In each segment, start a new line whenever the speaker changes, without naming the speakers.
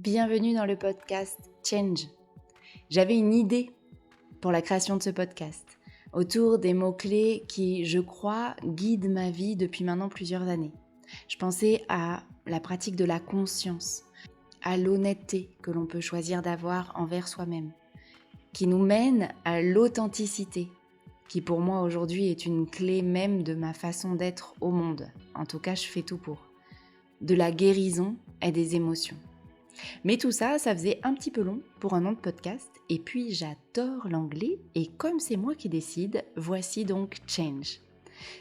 Bienvenue dans le podcast Change. J'avais une idée pour la création de ce podcast autour des mots-clés qui, je crois, guident ma vie depuis maintenant plusieurs années. Je pensais à la pratique de la conscience, à l'honnêteté que l'on peut choisir d'avoir envers soi-même, qui nous mène à l'authenticité, qui pour moi aujourd'hui est une clé même de ma façon d'être au monde. En tout cas, je fais tout pour. De la guérison et des émotions. Mais tout ça, ça faisait un petit peu long pour un nom de podcast. Et puis j'adore l'anglais et comme c'est moi qui décide, voici donc Change.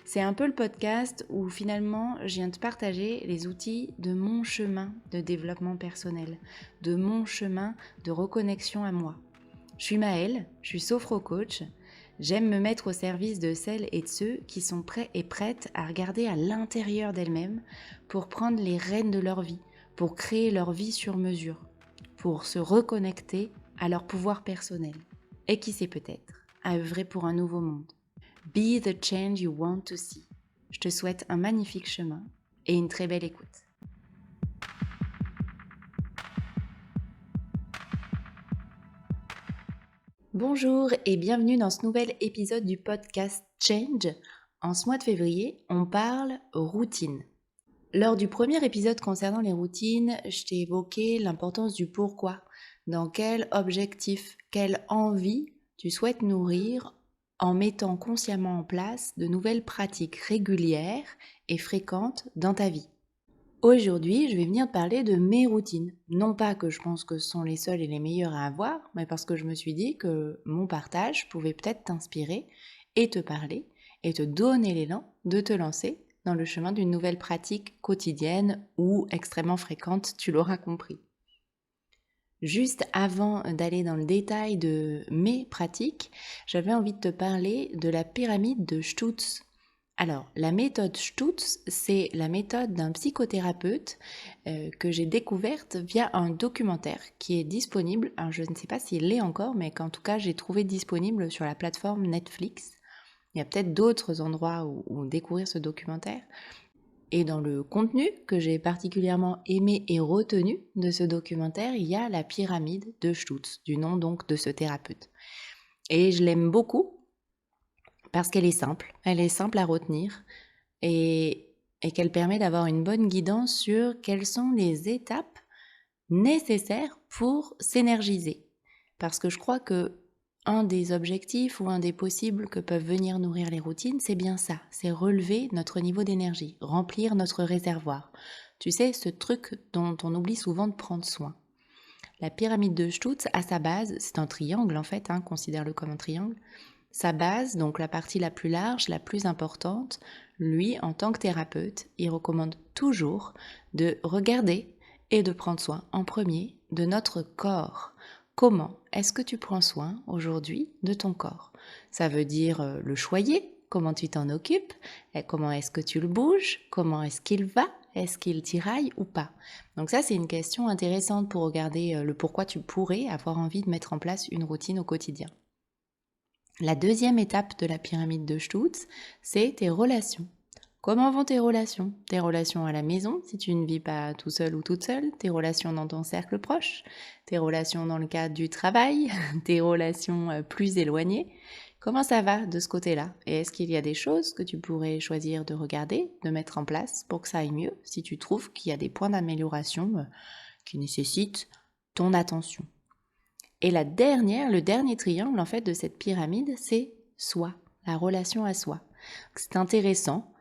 C'est un peu le podcast où finalement je viens de partager les outils de mon chemin de développement personnel, de mon chemin de reconnexion à moi. Je suis Maëlle, je suis sophro-coach. J'aime me mettre au service de celles et de ceux qui sont prêts et prêtes à regarder à l'intérieur d'elles-mêmes pour prendre les rênes de leur vie, pour créer leur vie sur mesure, pour se reconnecter à leur pouvoir personnel. Et qui sait peut-être, à œuvrer pour un nouveau monde. Be the change you want to see. Je te souhaite un magnifique chemin et une très belle écoute. Bonjour et bienvenue dans ce nouvel épisode du podcast Change. En ce mois de février, on parle routine. Lors du premier épisode concernant les routines, je t'ai évoqué l'importance du pourquoi, dans quel objectif, quelle envie tu souhaites nourrir en mettant consciemment en place de nouvelles pratiques régulières et fréquentes dans ta vie. Aujourd'hui, je vais venir te parler de mes routines. Non pas que je pense que ce sont les seules et les meilleures à avoir, mais parce que je me suis dit que mon partage pouvait peut-être t'inspirer et te parler et te donner l'élan de te lancer dans le chemin d'une nouvelle pratique quotidienne ou extrêmement fréquente, tu l'auras compris. Juste avant d'aller dans le détail de mes pratiques, j'avais envie de te parler de la pyramide de Stutz. Alors, la méthode Stutz, c'est la méthode d'un psychothérapeute que j'ai découverte via un documentaire qui est disponible, alors je ne sais pas s'il l'est encore, mais qu'en tout cas j'ai trouvé disponible sur la plateforme Netflix. Il y a peut-être d'autres endroits où découvrir ce documentaire. Et dans le contenu que j'ai particulièrement aimé et retenu de ce documentaire, il y a la pyramide de Stutz, du nom donc de ce thérapeute. Et je l'aime beaucoup parce qu'elle est simple à retenir et qu'elle permet d'avoir une bonne guidance sur quelles sont les étapes nécessaires pour s'énergiser. Parce que je crois que un des objectifs ou un des possibles que peuvent venir nourrir les routines, c'est bien ça, c'est relever notre niveau d'énergie, remplir notre réservoir. Tu sais, ce truc dont on oublie souvent de prendre soin. La pyramide de Stutz, à sa base, c'est un triangle en fait, considère-le comme un triangle. Sa base, donc la partie la plus large, la plus importante, lui, en tant que thérapeute, il recommande toujours de regarder et de prendre soin en premier de notre corps. Comment est-ce que tu prends soin aujourd'hui de ton corps? Ça veut dire le choyer, comment tu t'en occupes, et comment est-ce que tu le bouges, comment est-ce qu'il va, est-ce qu'il tiraille ou pas? Donc ça, c'est une question intéressante pour regarder le pourquoi tu pourrais avoir envie de mettre en place une routine au quotidien. La deuxième étape de la pyramide de Stutz, c'est tes relations. Comment vont tes relations? Tes relations à la maison, si tu ne vis pas tout seul ou toute seule, tes relations dans ton cercle proche, tes relations dans le cadre du travail, tes relations plus éloignées. Comment ça va de ce côté-là? Et est-ce qu'il y a des choses que tu pourrais choisir de regarder, de mettre en place pour que ça aille mieux, si tu trouves qu'il y a des points d'amélioration qui nécessitent ton attention? Et le dernier triangle en fait de cette pyramide, c'est soi, la relation à soi. C'est intéressant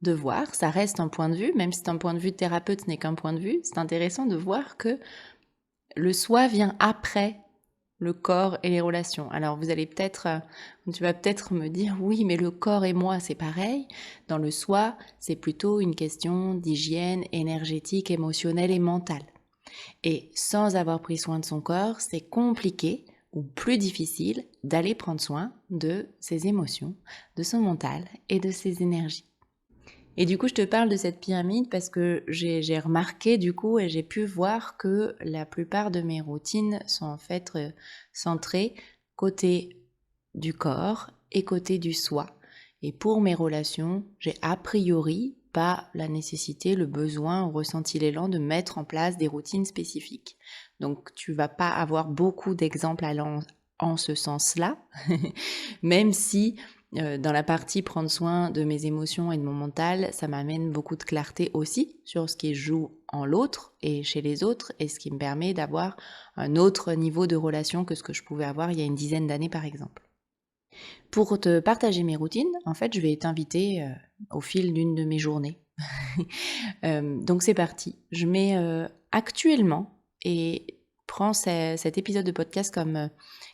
de voir, ça reste un point de vue, même si c'est un point de vue de thérapeute, ce n'est qu'un point de vue, c'est intéressant de voir que le soi vient après le corps et les relations. Alors tu vas peut-être me dire, oui, mais le corps et moi, c'est pareil. Dans le soi, c'est plutôt une question d'hygiène énergétique, émotionnelle et mentale. Et sans avoir pris soin de son corps, c'est compliqué ou plus difficile d'aller prendre soin de ses émotions, de son mental et de ses énergies. Et du coup, je te parle de cette pyramide parce que j'ai remarqué du coup et j'ai pu voir que la plupart de mes routines sont en fait centrées côté du corps et côté du soi. Et pour mes relations, j'ai a priori pas la nécessité, le besoin ou ressenti l'élan de mettre en place des routines spécifiques. Donc tu vas pas avoir beaucoup d'exemples allant en ce sens-là, même si dans la partie prendre soin de mes émotions et de mon mental, ça m'amène beaucoup de clarté aussi sur ce qui joue en l'autre et chez les autres, et ce qui me permet d'avoir un autre niveau de relation que ce que je pouvais avoir il y a une dizaine d'années par exemple. Pour te partager mes routines, en fait, je vais t'inviter au fil d'une de mes journées. Donc c'est parti. Je mets actuellement, et prends cet épisode de podcast comme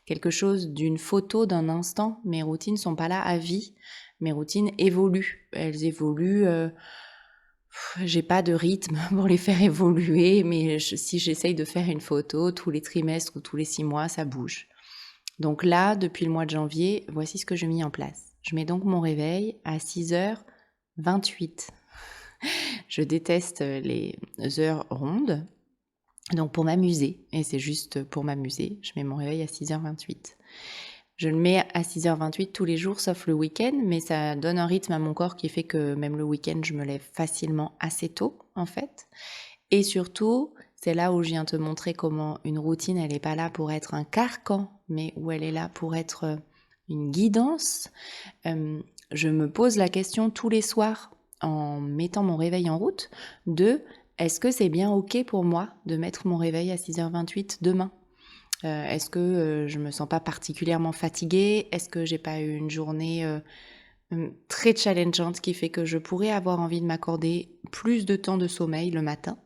quelque chose d'une photo d'un instant. Mes routines sont pas là à vie. Mes routines évoluent. Elles évoluent. J'ai pas de rythme pour les faire évoluer, mais si j'essaye de faire une photo tous les trimestres ou tous les 6 mois, ça bouge. Donc là, depuis le mois de janvier, voici ce que je mets en place. Je mets donc mon réveil à 6h28. Je déteste les heures rondes, donc pour m'amuser, et c'est juste pour m'amuser, je mets mon réveil à 6h28. Je le mets à 6h28 tous les jours, sauf le week-end, mais ça donne un rythme à mon corps qui fait que même le week-end, je me lève facilement assez tôt, en fait. Et surtout, c'est là où je viens te montrer comment une routine, elle n'est pas là pour être un carcan, mais où elle est là pour être une guidance. Je me pose la question tous les soirs en mettant mon réveil en route de est-ce que c'est bien ok pour moi de mettre mon réveil à 6h28 demain ? Est-ce que je me sens pas particulièrement fatiguée ? Est-ce que j'ai pas eu une journée très challengeante qui fait que je pourrais avoir envie de m'accorder plus de temps de sommeil le matin ?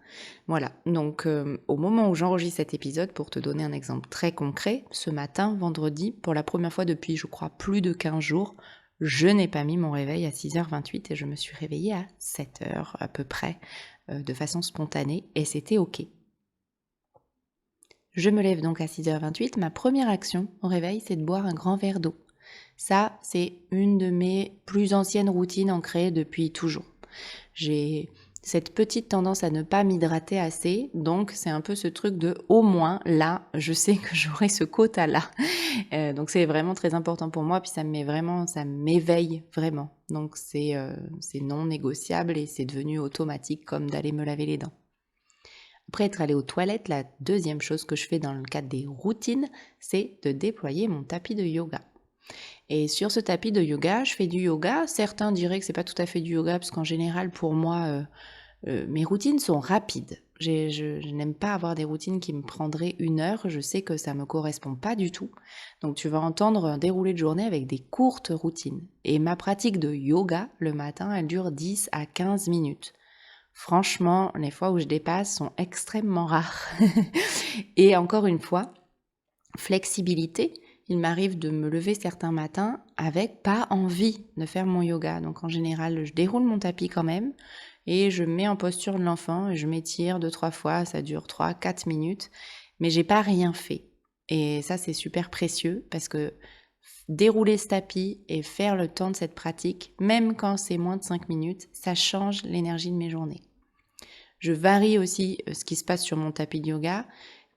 Voilà, donc au moment où j'enregistre cet épisode, pour te donner un exemple très concret, ce matin, vendredi, pour la première fois depuis, je crois, plus de 15 jours, je n'ai pas mis mon réveil à 6h28 et je me suis réveillée à 7h à peu près, de façon spontanée, et c'était ok. Je me lève donc à 6h28, ma première action au réveil, c'est de boire un grand verre d'eau. Ça, c'est une de mes plus anciennes routines ancrées depuis toujours. J'ai cette petite tendance à ne pas m'hydrater assez, donc c'est un peu ce truc de au moins là, je sais que j'aurai ce quota-là. Donc c'est vraiment très important pour moi, puis ça m'éveille vraiment. Donc c'est non négociable et c'est devenu automatique comme d'aller me laver les dents. Après être allée aux toilettes, la deuxième chose que je fais dans le cadre des routines, c'est de déployer mon tapis de yoga. Et sur ce tapis de yoga, je fais du yoga. Certains diraient que c'est pas tout à fait du yoga parce qu'en général, pour moi, mes routines sont rapides. Je n'aime pas avoir des routines qui me prendraient 1 heure. Je sais que ça me correspond pas du tout. Donc tu vas entendre un déroulé de journée avec des courtes routines. Et ma pratique de yoga le matin, elle dure 10 à 15 minutes. Franchement, les fois où je dépasse sont extrêmement rares. Et encore une fois, flexibilité. Il m'arrive de me lever certains matins avec pas envie de faire mon yoga. Donc en général, je déroule mon tapis quand même et je me mets en posture de l'enfant et je m'étire 2-3 fois. Ça dure 3-4 minutes, mais j'ai pas rien fait. Et ça, c'est super précieux parce que dérouler ce tapis et faire le temps de cette pratique, même quand c'est moins de 5 minutes, ça change l'énergie de mes journées. Je varie aussi ce qui se passe sur mon tapis de yoga.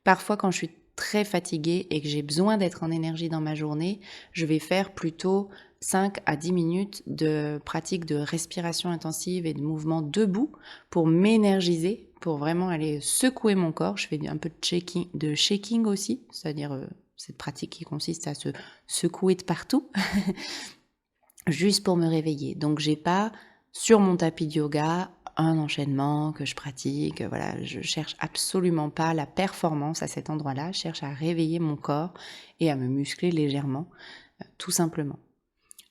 Parfois, quand je suis très fatiguée et que j'ai besoin d'être en énergie dans ma journée, je vais faire plutôt 5 à 10 minutes de pratique de respiration intensive et de mouvement debout pour m'énergiser, pour vraiment aller secouer mon corps. Je fais un peu de shaking aussi, c'est-à-dire cette pratique qui consiste à se secouer de partout, juste pour me réveiller. Donc j'ai pas sur mon tapis de yoga un enchaînement que je pratique, voilà, je cherche absolument pas la performance à cet endroit-là, je cherche à réveiller mon corps et à me muscler légèrement, tout simplement.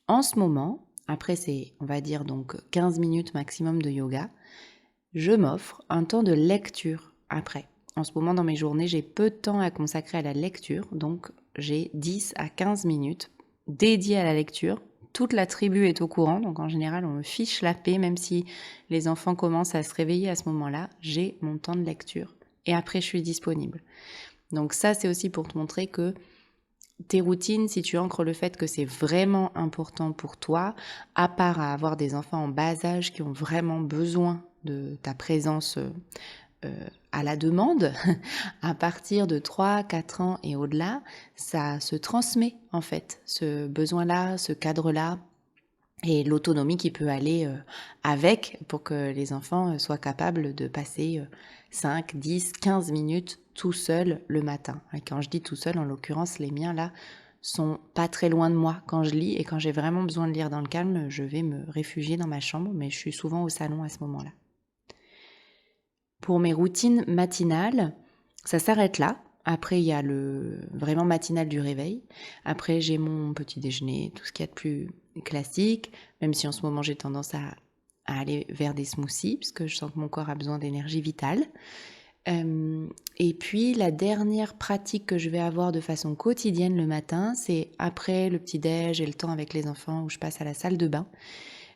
En ce moment, après c'est, on va dire donc 15 minutes maximum de yoga, je m'offre un temps de lecture après. En ce moment dans mes journées, j'ai peu de temps à consacrer à la lecture, donc j'ai 10 à 15 minutes dédiées à la lecture. Toute la tribu est au courant, donc en général on me fiche la paix, même si les enfants commencent à se réveiller à ce moment-là, j'ai mon temps de lecture et après je suis disponible. Donc ça c'est aussi pour te montrer que tes routines, si tu ancres le fait que c'est vraiment important pour toi, à part à avoir des enfants en bas âge qui ont vraiment besoin de ta présence à la demande, à partir de 3-4 ans et au-delà, ça se transmet en fait, ce besoin-là, ce cadre-là, et l'autonomie qui peut aller avec pour que les enfants soient capables de passer 5, 10, 15 minutes tout seuls le matin. Et quand je dis tout seul, en l'occurrence, les miens là sont pas très loin de moi quand je lis, et quand j'ai vraiment besoin de lire dans le calme, je vais me réfugier dans ma chambre, mais je suis souvent au salon à ce moment-là. Pour mes routines matinales, ça s'arrête là. Après, il y a le vraiment matinal du réveil. Après, j'ai mon petit déjeuner, tout ce qu'il y a de plus classique, même si en ce moment j'ai tendance à aller vers des smoothies, parce que je sens que mon corps a besoin d'énergie vitale. Et puis, la dernière pratique que je vais avoir de façon quotidienne le matin, c'est après le petit-déj et le temps avec les enfants où je passe à la salle de bain.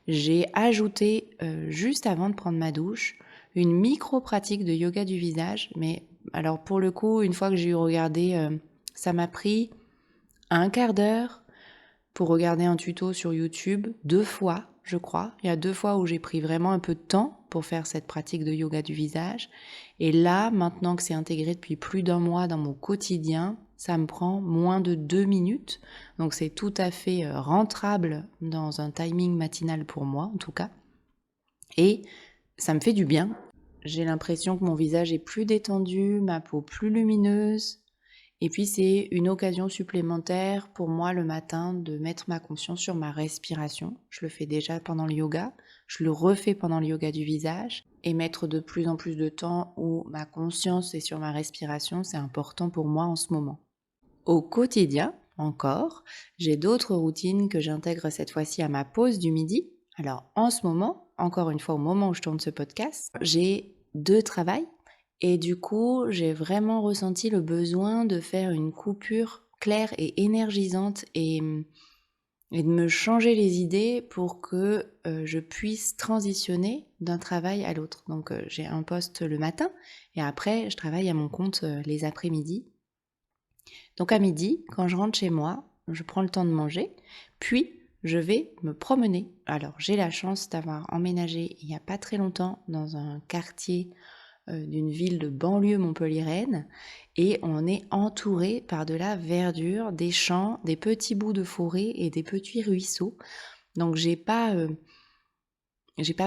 J'ai ajouté, juste avant de prendre ma douche, une micro-pratique de yoga du visage. Mais alors pour le coup, une fois que j'ai regardé, ça m'a pris un quart d'heure pour regarder un tuto sur YouTube, 2 fois, je crois. Il y a 2 fois où j'ai pris vraiment un peu de temps pour faire cette pratique de yoga du visage. Et là, maintenant que c'est intégré depuis plus d'1 mois dans mon quotidien, ça me prend moins de 2 minutes. Donc c'est tout à fait rentrable dans un timing matinal pour moi, en tout cas. Et ça me fait du bien. J'ai l'impression que mon visage est plus détendu, ma peau plus lumineuse. Et puis c'est une occasion supplémentaire pour moi le matin de mettre ma conscience sur ma respiration. Je le fais déjà pendant le yoga, je le refais pendant le yoga du visage. Et mettre de plus en plus de temps où ma conscience est sur ma respiration, c'est important pour moi en ce moment. Au quotidien, encore, j'ai d'autres routines que j'intègre cette fois-ci à ma pause du midi. Alors en ce moment, encore une fois au moment où je tourne ce podcast, j'ai 2 travails et du coup, j'ai vraiment ressenti le besoin de faire une coupure claire et énergisante et de me changer les idées pour que je puisse transitionner d'un travail à l'autre. Donc j'ai un poste le matin et après je travaille à mon compte les après-midi. Donc à midi, quand je rentre chez moi, je prends le temps de manger, puis je vais me promener. Alors j'ai la chance d'avoir emménagé il n'y a pas très longtemps dans un quartier d'une ville de banlieue montpelliéraine, et on est entouré par de la verdure, des champs, des petits bouts de forêt et des petits ruisseaux. Donc j'ai pas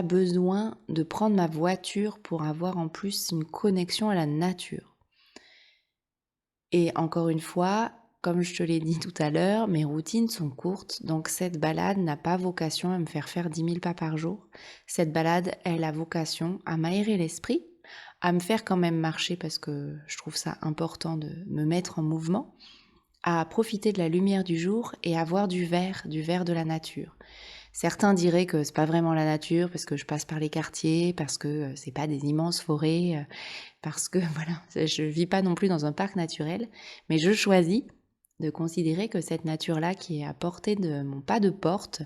besoin de prendre ma voiture pour avoir en plus une connexion à la nature. Et encore une fois, comme je te l'ai dit tout à l'heure, mes routines sont courtes, donc cette balade n'a pas vocation à me faire faire 10 000 pas par jour. Cette balade, elle a vocation à m'aérer l'esprit, à me faire quand même marcher parce que je trouve ça important de me mettre en mouvement, à profiter de la lumière du jour et à voir du vert de la nature. Certains diraient que c'est pas vraiment la nature parce que je passe par les quartiers, parce que c'est pas des immenses forêts, parce que voilà, je vis pas non plus dans un parc naturel, mais je choisis de considérer que cette nature-là qui est à portée de mon pas de porte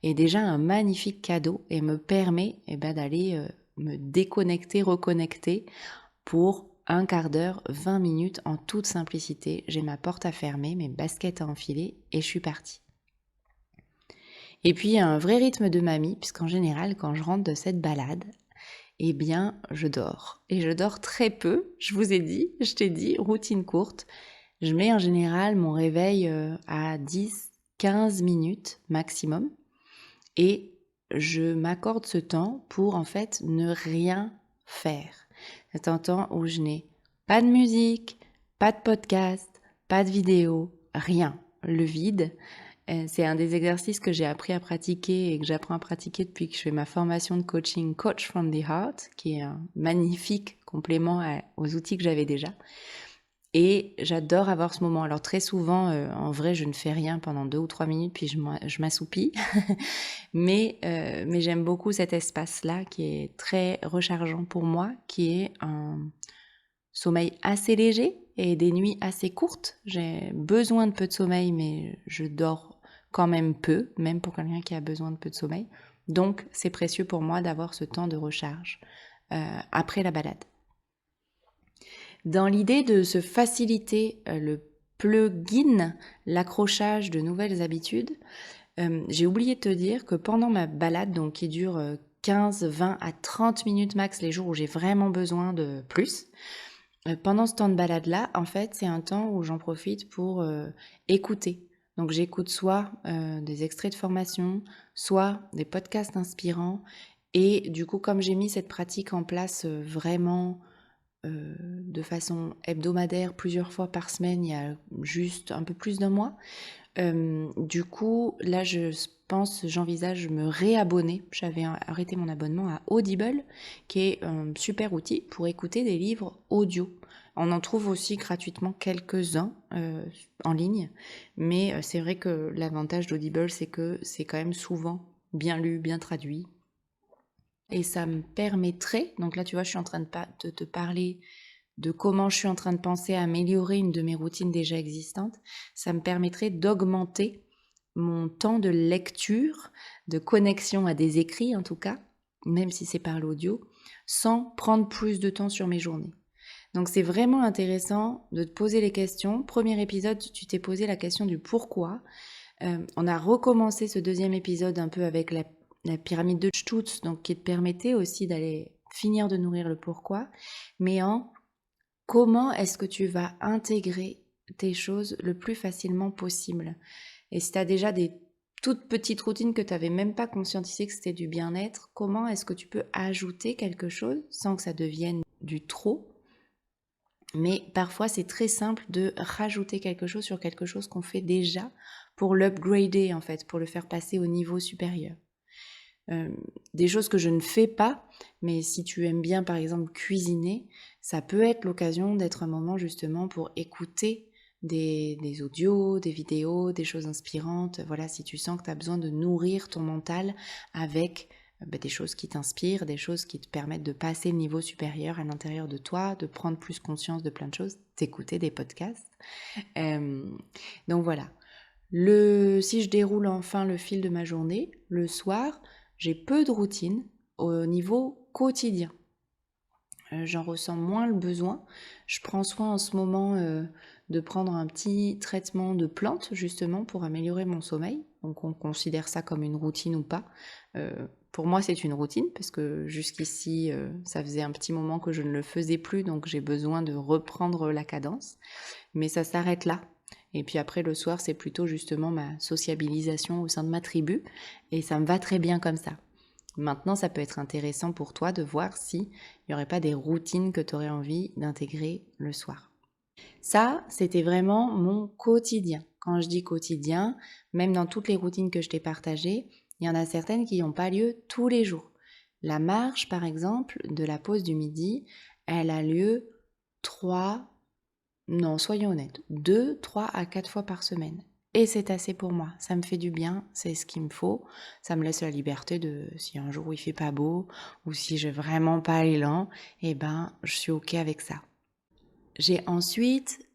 est déjà un magnifique cadeau et me permet d'aller me déconnecter, reconnecter pour un quart d'heure, 20 minutes en toute simplicité. J'ai ma porte à fermer, mes baskets à enfiler et je suis partie. Et puis un vrai rythme de mamie, puisqu'en général, quand je rentre de cette balade, eh bien, je dors. Et je dors très peu, je t'ai dit, routine courte. Je mets en général mon réveil à 10, 15 minutes maximum. Et je m'accorde ce temps pour en fait ne rien faire. C'est un temps où je n'ai pas de musique, pas de podcast, pas de vidéo, rien. Le vide. C'est un des exercices que j'ai appris à pratiquer et que j'apprends à pratiquer depuis que je fais ma formation de coaching Coach from the Heart, qui est un magnifique complément aux outils que j'avais déjà. Et j'adore avoir ce moment. Alors très souvent, en vrai, je ne fais rien pendant 2 ou 3 minutes, puis je m'assoupis. mais j'aime beaucoup cet espace-là qui est très rechargeant pour moi, qui est un sommeil assez léger et des nuits assez courtes. J'ai besoin de peu de sommeil, mais je dors quand même peu, même pour quelqu'un qui a besoin de peu de sommeil. Donc, c'est précieux pour moi d'avoir ce temps de recharge après la balade. Dans l'idée de se faciliter le plugin, l'accrochage de nouvelles habitudes, j'ai oublié de te dire que pendant ma balade, donc qui dure 15, 20 à 30 minutes max les jours où j'ai vraiment besoin de plus, pendant ce temps de balade-là, en fait, c'est un temps où j'en profite pour écouter Donc j'écoute soit des extraits de formation, soit des podcasts inspirants. Et du coup, comme j'ai mis cette pratique en place vraiment de façon hebdomadaire, plusieurs fois par semaine, il y a juste un peu plus d'un mois, du coup, là, j'envisage me réabonner. J'avais arrêté mon abonnement à Audible, qui est un super outil pour écouter des livres audio. On en trouve aussi gratuitement quelques-uns en ligne, mais c'est vrai que l'avantage d'Audible, c'est que c'est quand même souvent bien lu, bien traduit. Et ça me permettrait, donc là tu vois, je suis en train de te parler de comment je suis en train de penser à améliorer une de mes routines déjà existantes, ça me permettrait d'augmenter mon temps de lecture, de connexion à des écrits en tout cas, même si c'est par l'audio, sans prendre plus de temps sur mes journées. Donc c'est vraiment intéressant de te poser les questions. Premier épisode, tu t'es posé la question du pourquoi. On a recommencé ce deuxième épisode un peu avec la pyramide de Stutz, donc qui te permettait aussi d'aller finir de nourrir le pourquoi, mais en comment est-ce que tu vas intégrer tes choses le plus facilement possible. Et si tu as déjà des toutes petites routines que tu n'avais même pas conscientisé que c'était du bien-être, comment est-ce que tu peux ajouter quelque chose sans que ça devienne du trop. Mais parfois, c'est très simple de rajouter quelque chose sur quelque chose qu'on fait déjà pour l'upgrader, en fait, pour le faire passer au niveau supérieur. Des choses que je ne fais pas, mais si tu aimes bien, par exemple, cuisiner, ça peut être l'occasion d'être un moment justement pour écouter des audios, des vidéos, des choses inspirantes. Voilà, si tu sens que tu as besoin de nourrir ton mental avec des choses qui t'inspirent, des choses qui te permettent de passer le niveau supérieur à l'intérieur de toi, de prendre plus conscience de plein de choses, d'écouter des podcasts. Donc voilà. Si je déroule enfin le fil de ma journée, le soir, j'ai peu de routine au niveau quotidien. J'en ressens moins le besoin. Je prends soin en ce moment de prendre un petit traitement de plantes justement pour améliorer mon sommeil. Donc on considère ça comme une routine ou pas. Pour moi c'est une routine parce que jusqu'ici ça faisait un petit moment que je ne le faisais plus, donc j'ai besoin de reprendre la cadence. Mais ça s'arrête là. Et puis après le soir c'est plutôt justement ma sociabilisation au sein de ma tribu et ça me va très bien comme ça. Maintenant, ça peut être intéressant pour toi de voir s'il n'y aurait pas des routines que tu aurais envie d'intégrer le soir. Ça, c'était vraiment mon quotidien. Quand je dis quotidien, même dans toutes les routines que je t'ai partagées, il y en a certaines qui n'ont pas lieu tous les jours. La marche, par exemple, de la pause du midi, elle a lieu 3, non, soyons honnêtes, 2, 3 à 4 fois par semaine. Et c'est assez pour moi, ça me fait du bien, c'est ce qu'il me faut. Ça me laisse la liberté de, si un jour il fait pas beau, ou si j'ai vraiment pas l'élan, eh ben, je suis ok avec ça. J'ai ensuite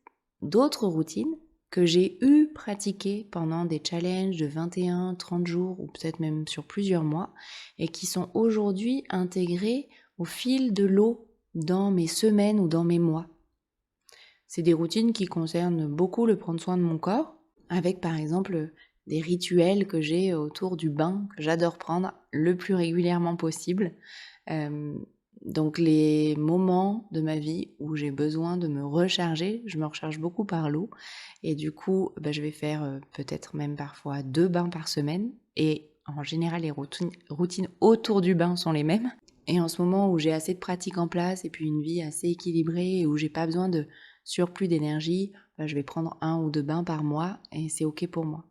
d'autres routines que j'ai eu pratiquées pendant des challenges de 21, 30 jours, ou peut-être même sur plusieurs mois, et qui sont aujourd'hui intégrées au fil de l'eau dans mes semaines ou dans mes mois. C'est des routines qui concernent beaucoup le prendre soin de mon corps, avec par exemple des rituels que j'ai autour du bain, que j'adore prendre le plus régulièrement possible. Donc les moments de ma vie où j'ai besoin de me recharger, je me recharge beaucoup par l'eau. Et du coup, je vais faire peut-être même parfois 2 bains par semaine. Et en général, les routines autour du bain sont les mêmes. Et en ce moment où j'ai assez de pratiques en place et puis une vie assez équilibrée et où j'ai pas besoin de surplus d'énergie, je vais prendre 1 ou 2 bains par mois et c'est ok pour moi.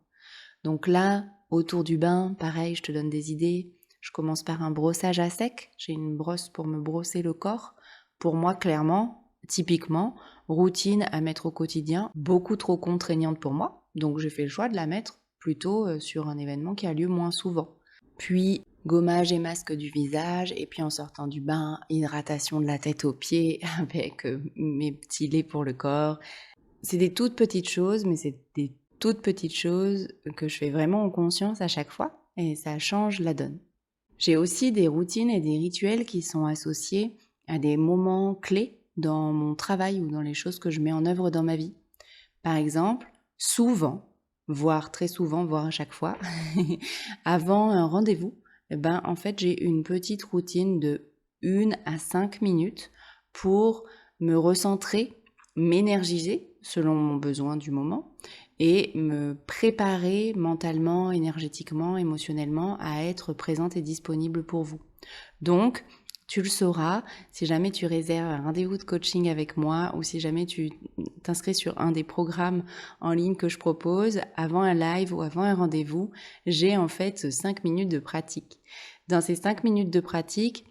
Donc là, autour du bain, pareil, je te donne des idées. Je commence par un brossage à sec. J'ai une brosse pour me brosser le corps. Pour moi, clairement, typiquement, routine à mettre au quotidien, beaucoup trop contraignante pour moi. Donc j'ai fait le choix de la mettre plutôt sur un événement qui a lieu moins souvent. Puis gommage et masque du visage, et puis en sortant du bain, hydratation de la tête aux pieds avec mes petits laits pour le corps. C'est des toutes petites choses, mais c'est des toutes petites choses que je fais vraiment en conscience à chaque fois, et ça change la donne. J'ai aussi des routines et des rituels qui sont associés à des moments clés dans mon travail ou dans les choses que je mets en œuvre dans ma vie. Par exemple, souvent, voire très souvent, voire à chaque fois, avant un rendez-vous, en fait, j'ai une petite routine de 1 à 5 minutes pour me recentrer, m'énergiser selon mon besoin du moment et me préparer mentalement, énergétiquement, émotionnellement à être présente et disponible pour vous. Donc, tu le sauras si jamais tu réserves un rendez-vous de coaching avec moi ou si jamais tu t'inscris sur un des programmes en ligne que je propose, avant un live ou avant un rendez-vous, j'ai en fait 5 minutes de pratique. Dans ces 5 minutes de pratique,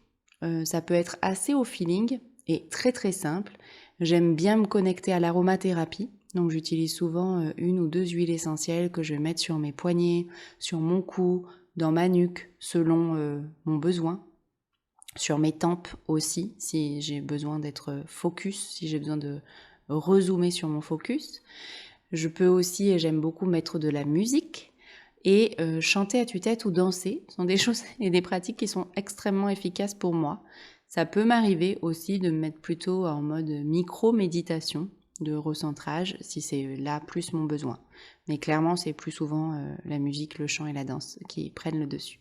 ça peut être assez au feeling et très très simple. J'aime bien me connecter à l'aromathérapie. Donc j'utilise souvent une ou deux huiles essentielles que je vais mettre sur mes poignets, sur mon cou, dans ma nuque, selon mon besoin. Sur mes tempes aussi, si j'ai besoin d'être focus, si j'ai besoin de rezoomer sur mon focus. Je peux aussi, et j'aime beaucoup, mettre de la musique et chanter à tue-tête ou danser. Ce sont des choses et des pratiques qui sont extrêmement efficaces pour moi. Ça peut m'arriver aussi de me mettre plutôt en mode micro-méditation, de recentrage, si c'est là plus mon besoin. Mais clairement, c'est plus souvent la musique, le chant et la danse qui prennent le dessus.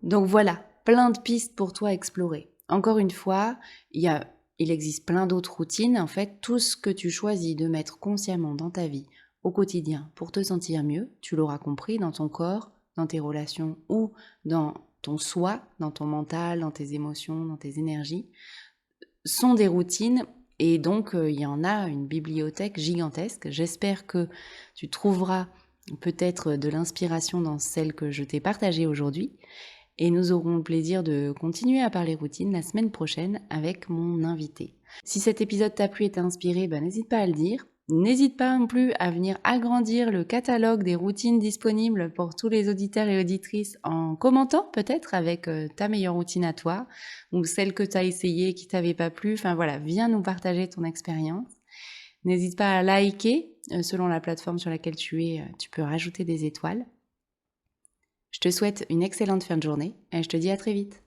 Donc voilà, plein de pistes pour toi à explorer. Encore une fois, il existe plein d'autres routines. En fait, tout ce que tu choisis de mettre consciemment dans ta vie au quotidien pour te sentir mieux, tu l'auras compris, dans ton corps, dans tes relations ou dans ton soi, dans ton mental, dans tes émotions, dans tes énergies, sont des routines. Et donc, il y en a une bibliothèque gigantesque. J'espère que tu trouveras peut-être de l'inspiration dans celle que je t'ai partagée aujourd'hui. Et nous aurons le plaisir de continuer à parler routine la semaine prochaine avec mon invité. Si cet épisode t'a plu et t'a inspiré, n'hésite pas à le dire. N'hésite pas non plus à venir agrandir le catalogue des routines disponibles pour tous les auditeurs et auditrices en commentant peut-être avec ta meilleure routine à toi ou celle que tu as essayée et qui t'avait pas plu. Enfin voilà, viens nous partager ton expérience. N'hésite pas à liker selon la plateforme sur laquelle tu es. Tu peux rajouter des étoiles. Je te souhaite une excellente fin de journée et je te dis à très vite.